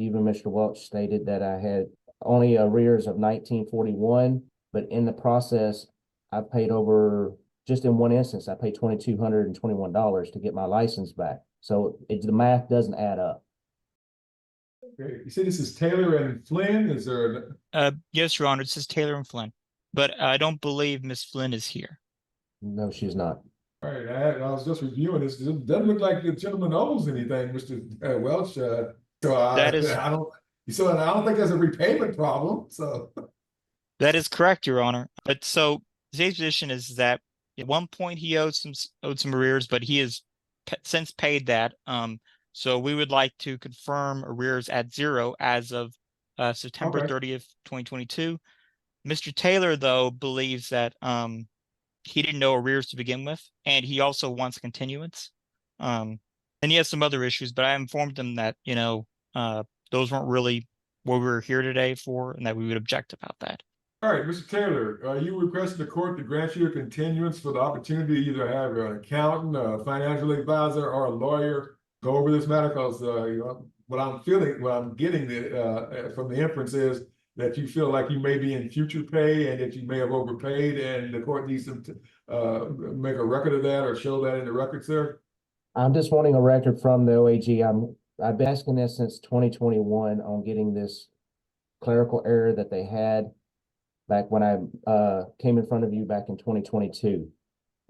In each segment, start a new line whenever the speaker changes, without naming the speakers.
Even Mr. Welch stated that I had only arrears of 1941, but in the process, I paid over, just in one instance, I paid $2,221 to get my license back. So the math doesn't add up.
Okay. You say this is Taylor and Flynn? Is there
Yes, Your Honor, this is Taylor and Flynn, but I don't believe Miss Flynn is here.
No, she's not.
All right, I was just reviewing this. It doesn't look like the gentleman owes anything, Mr. Welch.
That is,
I don't think there's a repayment problem. So
that is correct, Your Honor. But so today's position is that at one point he owed some arrears, but he has since paid that. So we would like to confirm arrears at 0 as of September 30th, 2022. Mr. Taylor, though, believes that he didn't know arrears to begin with, and he also wants continuance. And he has some other issues, but I informed him that, those weren't really what we were here today for, and that we would object about that.
all right, Mr. Taylor, you requested the court to grant you a continuance for the opportunity to either have an accountant, a financial advisor, or a lawyer go over this matter, because what I'm getting from the inference is that you feel like you may be in future pay and that you may have overpaid, and the court needs to make a record of that or show that in the record, sir?
I'm just wanting a record from the OAG. I've been asking this since 2021 on getting this clerical error that they had back when I came in front of you back in 2022.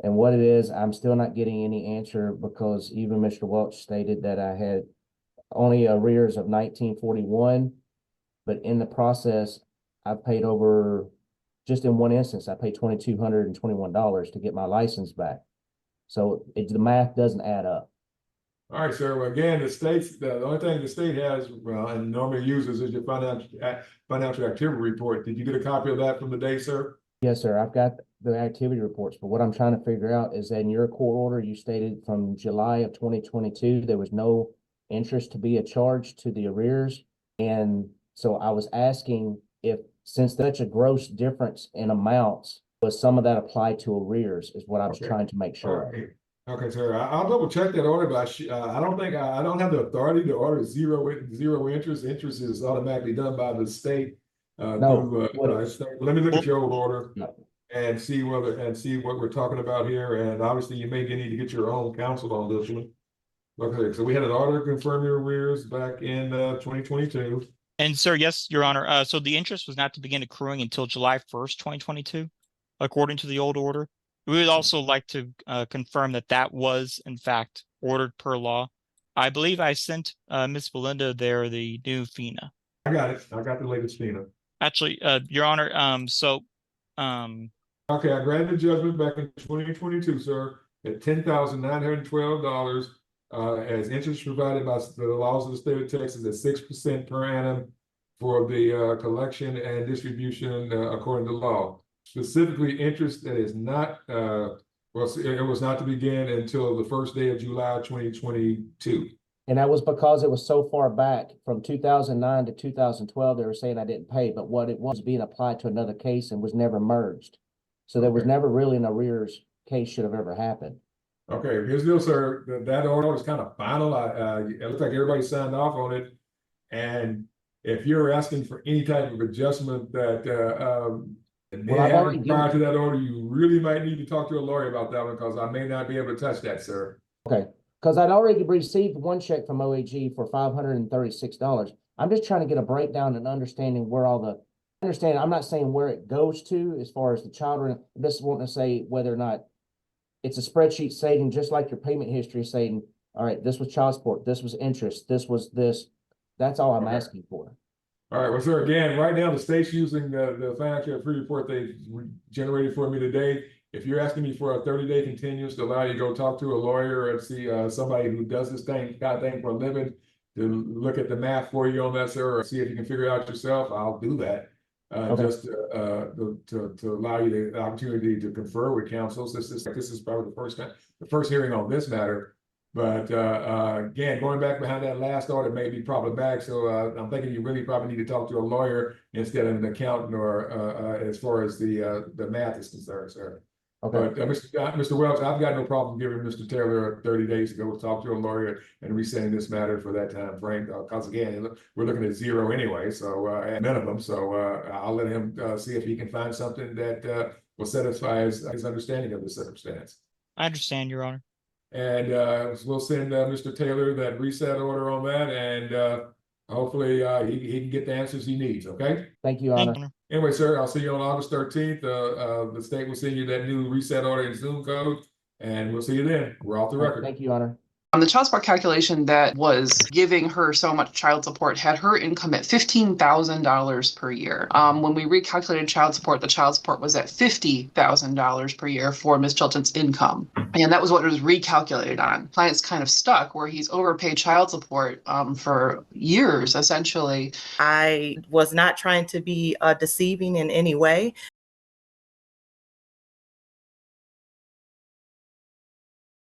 And what it is, I'm still not getting any answer, because even Mr. Welch stated that I had only arrears of 1941, but in the process, I've paid over, just in one instance, I paid $2,221 to get my license back. So the math doesn't add up.
All right, sir. Well, again, the only thing the state has, and normally uses, is your financial activity report. Did you get a copy of that from the day, sir?
Yes, sir. I've got the activity reports, but what I'm trying to figure out is that in your court order, you stated from July of 2022, there was no interest to be a charge to the arrears. And so I was asking if, since such a gross difference in amounts, was some of that applied to arrears, is what I was trying to make sure of.
Okay, sir. I'll double check that order, but I don't think I don't have the authority to order zero interest. Interest is automatically done by the state.
No,
let me look at your old order
no.
and see what we're talking about here. And obviously, you may need to get your own counsel on this one. Okay, so we had an order to confirm your arrears back in 2022.
And sir, yes, Your Honor. So the interest was not to begin accruing until July 1st, 2022, according to the old order. We would also like to confirm that that was, in fact, ordered per law. I believe I sent Ms. Belinda there the new FINA.
I got it. I got the latest FINA.
Actually, Your Honor,
okay, I granted judgment back in 2022, sir, at $10,912 as interest provided by the laws of the state of Texas at 6% per annum for the collection and distribution according to law. Specifically, interest that is not it was not to begin until the first day of July 2022.
And that was because it was so far back from 2009 to 2012. They were saying I didn't pay, but what it was being applied to another case and was never merged. So there was never really an arrears case should have ever happened.
Okay, here's the deal, sir. That order was kind of final. It looks like everybody signed off on it. And if you're asking for any type of adjustment that prior to that order, you really might need to talk to a lawyer about that one, because I may not be able to touch that, sir.
Okay, because I'd already received one check from OAG for $536. I'm just trying to get a breakdown and understanding where all the, I'm not saying where it goes to as far as the child, I'm just wanting to say whether or not it's a spreadsheet saying, just like your payment history saying, all right, this was child support, this was interest, this was this. That's all I'm asking for.
All right, well, sir, again, right now the state's using the financial free report they generated for me today. If you're asking me for a 30-day continuance to allow you to go talk to a lawyer and see somebody who does this kind of thing for a living to look at the math for you on that, sir, or see if you can figure it out yourself, I'll do that. Just to allow you the opportunity to confer with counsel. This is probably the first hearing on this matter. But again, going back behind that last order may be problematic. So I'm thinking you really probably need to talk to a lawyer instead of an accountant, or as far as the math is concerned, sir.
Okay,
But Mr. Welch, I've got no problem giving Mr. Taylor 30 days to go talk to a lawyer and rescind this matter for that time frame. Because again, we're looking at zero anyway, so at minimum. So I'll let him see if he can find something that will satisfy his understanding of the circumstance.
I understand, Your Honor.
And we'll send Mr. Taylor that reset order on that, and hopefully he can get the answers he needs. Okay.
thank you,
Thank
Honor.
you, Honor.
Anyway, sir, I'll see you on August 13th. The state will send you that new reset order and Zoom code, and we'll see you then. We're off the record.
Thank you, Honor.
The child support calculation that was giving her so much child support had her income at $15,000 per year. When we recalculated child support, the child support was at $50,000 per year for Ms. Chilton's income. And that was what it was recalculated on. Client's kind of stuck where he's overpaid child support for years, essentially.
I was not trying to be deceiving in any way.